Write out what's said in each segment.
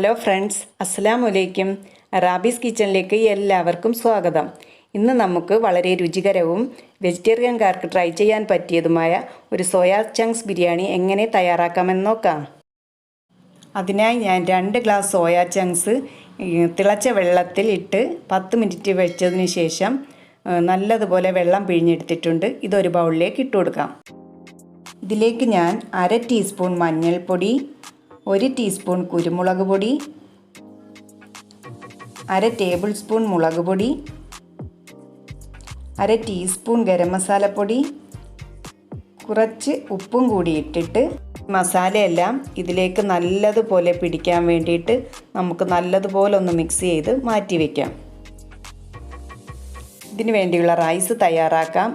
Hello friends, അസ്സലാമു അലൈക്കും. Rabies കിച്ചണിലേക്ക് എല്ലാവർക്കും സ്വാഗതം. ഇന്ന് നമുക്ക് വളരെ രുചികരവും വെജിറ്റേറിയൻകാർക്ക് ട്രൈ ചെയ്യാൻ പറ്റിയതുമായ ഒരു സോയാ ചങ്ക്സ് ബിരിയാണി എങ്ങനെ തയ്യാറാക്കാമെന്ന് നോക്കാം. അതിനായി ഞാൻ 2 ഗ്ലാസ് സോയാ ചങ്ക്സ് തിളച്ച വെള്ളത്തിൽ ഇട്ട് 10 മിനിറ്റ് വെച്ചതിന് ശേഷം നല്ലതുപോലെ വെള്ളം പിഴിഞ്ഞെടുത്തിട്ടുണ്ട്. ഇതൊരു ബൗളിലേക്ക് ഇട്ട് കൊടുക്കാം. ഇതിലേക്ക് ഞാൻ 1/2 ടീസ്പൂൺ മഞ്ഞൾപ്പൊടി, 1 ടീസ്പൂൺ കുരുമുളക് പൊടി, 1/2 ടേബിൾ സ്പൂൺ മുളക് പൊടി, 1/2 ടീസ്പൂൺ ഗരം മസാലപ്പൊടി, കുറച്ച് ഉപ്പും കൂടി ഇട്ടിട്ട് മസാലയെല്ലാം ഇതിലേക്ക് നല്ലതുപോലെ പിടിക്കാൻ വേണ്ടിയിട്ട് നമുക്ക് നല്ലതുപോലെ ഒന്ന് മിക്സ് ചെയ്ത് മാറ്റി വയ്ക്കാം. ഇതിനു വേണ്ടിയുള്ള റൈസ് തയ്യാറാക്കാം.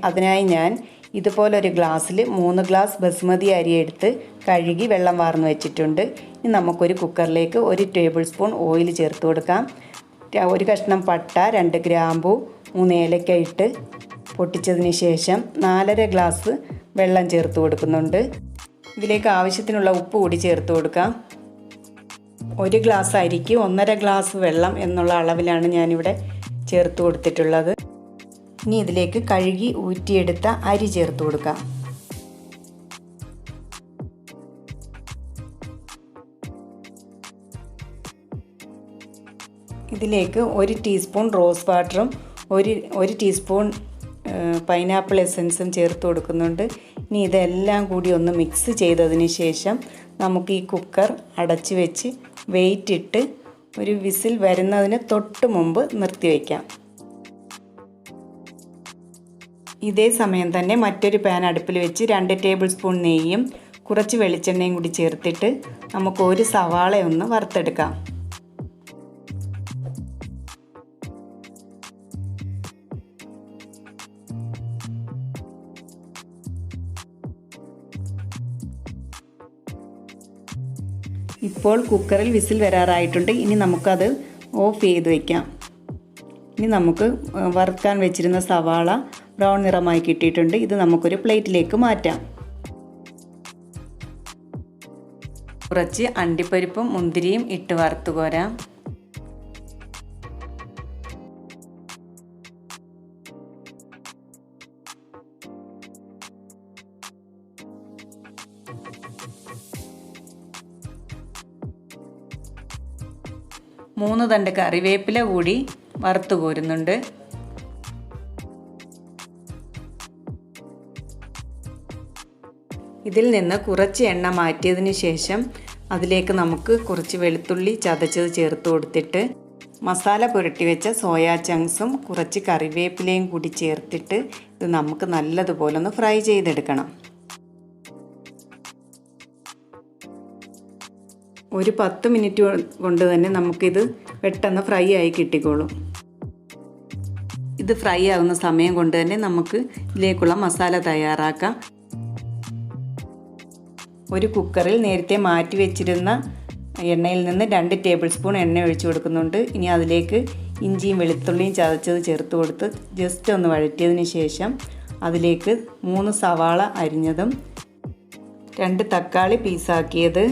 അതിനായി ഞാൻ ഇതുപോലൊരു ഗ്ലാസ്സിൽ 3 ഗ്ലാസ് ബസ്മതി അരി എടുത്ത് കഴുകി വെള്ളം വാർന്ന് വെച്ചിട്ടുണ്ട്. ഇനി നമുക്കൊരു കുക്കറിലേക്ക് 1 ടേബിൾ സ്പൂൺ ഓയിൽ ചേർത്ത് കൊടുക്കാം. 1 കഷ്ണം പട്ട, 2 ഗ്രാമ്പു, 3 ഏലക്ക ഇട്ട് പൊട്ടിച്ചതിന് ശേഷം 4.5 ഗ്ലാസ് വെള്ളം ചേർത്ത് കൊടുക്കുന്നുണ്ട്. ഇതിലേക്ക് ആവശ്യത്തിനുള്ള ഉപ്പ് കൂടി ചേർത്ത് കൊടുക്കാം. 1 ഗ്ലാസ് അരിക്ക് 1.5 ഗ്ലാസ് വെള്ളം എന്നുള്ള അളവിലാണ് ഞാനിവിടെ ചേർത്ത് കൊടുത്തിട്ടുള്ളത്. ഇനി ഇതിലേക്ക് കഴുകി ഊറ്റിയെടുത്ത അരി ചേർത്ത് കൊടുക്കാം. ഇതിലേക്ക് 1 ടീസ്പൂൺ റോസ് വാട്ടറും 1 ടീസ്പൂൺ പൈനാപ്പിൾ എസൻസും ചേർത്ത് കൊടുക്കുന്നുണ്ട്. ഇനി ഇതെല്ലാം കൂടി ഒന്ന് മിക്സ് ചെയ്തതിന് ശേഷം നമുക്ക് ഈ കുക്കർ അടച്ചു വെച്ച് വെയിറ്റ് ഇട്ട് ഒരു വിസിൽ വരുന്നതിന് തൊട്ട് മുമ്പ് നിർത്തി വയ്ക്കാം. ഇതേ സമയം തന്നെ മറ്റൊരു പാൻ അടുപ്പിൽ വെച്ച് 2 ടേബിൾ സ്പൂൺ നെയ്യും കുറച്ച് വെളിച്ചെണ്ണയും കൂടി ചേർത്തിട്ട് നമുക്ക് ഒരു സവാള ഒന്ന് വറുത്തെടുക്കാം. ഇപ്പോൾ കുക്കറിൽ വിസിൽ വരാറായിട്ടുണ്ട്. ഇനി നമുക്കത് ഓഫ് ചെയ്ത് വയ്ക്കാം. ഇനി നമുക്ക് വറുക്കാൻ വെച്ചിരുന്ന സവാള ബ്രൗൺ നിറമായി കിട്ടിയിട്ടുണ്ട്. ഇത് നമുക്കൊരു പ്ലേറ്റിലേക്ക് മാറ്റാം. കുറച്ച് അണ്ടിപ്പരിപ്പും മുന്തിരിയും ഇട്ട് വറുത്ത് കോരാം. മൂന്ന് തണ്ട് കറിവേപ്പില കൂടി വറുത്ത് കോരുന്നുണ്ട്. ഇതിൽ നിന്ന് കുറച്ച് എണ്ണ മാറ്റിയതിന് ശേഷം അതിലേക്ക് നമുക്ക് കുറച്ച് വെളുത്തുള്ളി ചതച്ചത് ചേർത്ത് കൊടുത്തിട്ട് മസാല പുരട്ടി വെച്ച സോയാ ചങ്ക്സും കുറച്ച് കറിവേപ്പിലയും കൂടി ചേർത്തിട്ട് ഇത് നമുക്ക് നല്ലതുപോലെ ഒന്ന് ഫ്രൈ ചെയ്തെടുക്കണം. ഒരു 10 മിനിറ്റ് കൊണ്ട് തന്നെ നമുക്കിത് പെട്ടെന്ന് ഫ്രൈ ആയി കിട്ടിക്കോളും. ഇത് ഫ്രൈ ആകുന്ന സമയം കൊണ്ട് തന്നെ നമുക്ക് ഇതിലേക്കുള്ള മസാല തയ്യാറാക്കാം. ഒരു കുക്കറിൽ നേരത്തെ മാറ്റി വെച്ചിരുന്ന എണ്ണയിൽ നിന്ന് 2 ടേബിൾ സ്പൂൺ എണ്ണ ഒഴിച്ചു കൊടുക്കുന്നുണ്ട്. ഇനി അതിലേക്ക് ഇഞ്ചിയും വെളുത്തുള്ളിയും ചതച്ചത് ചേർത്ത് കൊടുത്ത് ജസ്റ്റ് ഒന്ന് വഴറ്റിയതിന് ശേഷം അതിലേക്ക് 3 സവാള അരിഞ്ഞതും 2 തക്കാളി പീസാക്കിയത്,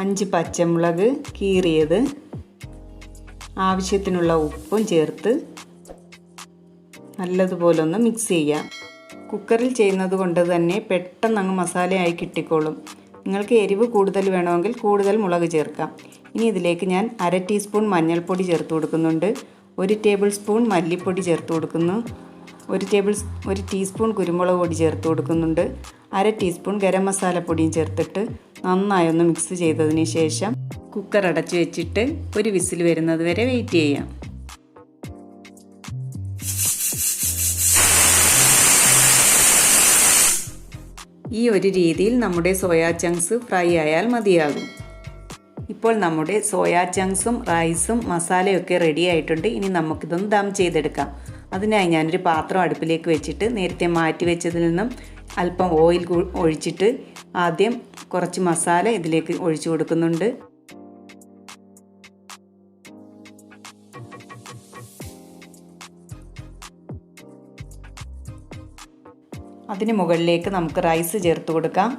5 പച്ചമുളക് കീറിയത്, ആവശ്യത്തിനുള്ള ഉപ്പും ചേർത്ത് നല്ലതുപോലെ ഒന്ന് മിക്സ് ചെയ്യാം. കുക്കറിൽ ചെയ്യുന്നത് കൊണ്ട് തന്നെ പെട്ടെന്ന് അങ്ങ് മസാലയായി കിട്ടിക്കോളും. നിങ്ങൾക്ക് എരിവ് കൂടുതൽ വേണമെങ്കിൽ കൂടുതൽ മുളക് ചേർക്കാം. ഇനി ഇതിലേക്ക് ഞാൻ 1/2 ടീസ്പൂൺ മഞ്ഞൾപ്പൊടി ചേർത്ത് കൊടുക്കുന്നുണ്ട്. 1 ടേബിൾ സ്പൂൺ മല്ലിപ്പൊടി ചേർത്ത് കൊടുക്കുന്നു. 1 ടീസ്പൂൺ കുരുമുളക് പൊടി ചേർത്ത് കൊടുക്കുന്നുണ്ട്. 1/2 ടീസ്പൂൺ ഗരം മസാലപ്പൊടിയും ചേർത്തിട്ട് നന്നായി ഒന്ന് മിക്സ് ചെയ്തതിന് ശേഷം കുക്കർ അടച്ചു വെച്ചിട്ട് ഒരു വിസിൽ വരുന്നത് വരെ വെയിറ്റ് ചെയ്യാം. ഈ ഒരു രീതിയിൽ നമ്മുടെ സോയാ ചങ്ക്സ് ഫ്രൈ ആയാൽ മതിയാകും. ഇപ്പോൾ നമ്മുടെ സോയാ ചങ്ക്സും റൈസും മസാലയൊക്കെ റെഡി ആയിട്ടുണ്ട്. ഇനി നമുക്കിതൊന്ന് ദം ചെയ്തെടുക്കാം. അതിനായി ഞാനൊരു പാത്രം അടുപ്പിലേക്ക് വെച്ചിട്ട് നേരത്തെ മാറ്റി വെച്ചതിൽ നിന്നും അല്പം ഓയിൽ ഒഴിച്ചിട്ട് ആദ്യം കുറച്ച് മസാല ഇതിലേക്ക് ഒഴിച്ചു കൊടുക്കുന്നുണ്ട്. അതിന് മുകളിലേക്ക് നമുക്ക് റൈസ് ചേർത്ത് കൊടുക്കാം.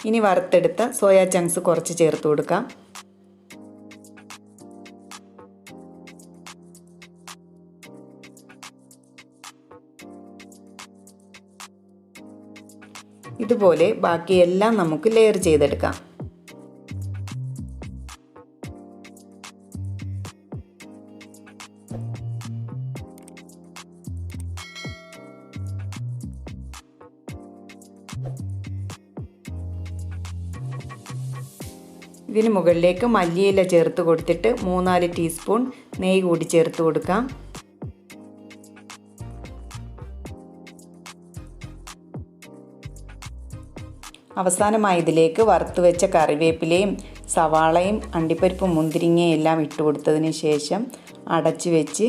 ഇനി വറുത്തെടുത്ത സോയാ ചങ്ക്സ് കുറച്ച് ചേർത്ത് കൊടുക്കാം. ഇതുപോലെ ബാക്കിയെല്ലാം നമുക്ക് ലെയർ ചെയ്തെടുക്കാം. ഇതിന് മുകളിലേക്ക് മല്ലിയില ചേർത്ത് കൊടുത്തിട്ട് 3-4 ടീസ്പൂൺ നെയ്യ് കൂടി ചേർത്ത് കൊടുക്കാം. അവസാനമായി ഇതിലേക്ക് വറുത്ത് വെച്ച കറിവേപ്പിലയും സവാളയും അണ്ടിപ്പരിപ്പും മുന്തിരിങ്ങയും എല്ലാം ഇട്ട് കൊടുത്തതിന് ശേഷം അടച്ചു വെച്ച്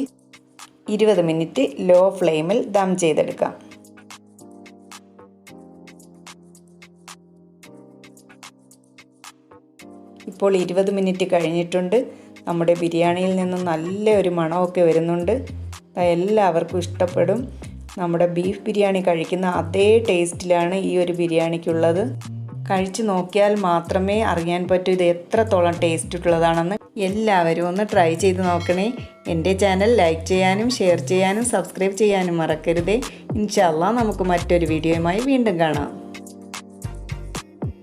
20 മിനിറ്റ് ലോ ഫ്ലെയിമിൽ ദം ചെയ്തെടുക്കാം. ഇപ്പോൾ 20 മിനിറ്റ് കഴിഞ്ഞിട്ടുണ്ട്. നമ്മുടെ ബിരിയാണിയിൽ നിന്നും നല്ലൊരു മണമൊക്കെ വരുന്നുണ്ട്. എല്ലാവർക്കും ഇഷ്ടപ്പെടും. നമ്മുടെ ബീഫ് ബിരിയാണി കഴിക്കുന്ന അതേ ടേസ്റ്റിലാണ് ഈ ഒരു ബിരിയാണിക്കുള്ളത്. കഴിച്ചു നോക്കിയാൽ മാത്രമേ അറിയാൻ പറ്റൂ ഇത് എത്രത്തോളം ടേസ്റ്റ് ഉള്ളതാണെന്ന്. എല്ലാവരും ഒന്ന് ട്രൈ ചെയ്ത് നോക്കണേ. എൻ്റെ ചാനൽ ലൈക്ക് ചെയ്യാനും ഷെയർ ചെയ്യാനും സബ്സ്ക്രൈബ് ചെയ്യാനും മറക്കരുതേ. ഇൻഷാ അല്ലാഹ് നമുക്ക് മറ്റൊരു വീഡിയോയുമായി വീണ്ടും കാണാം.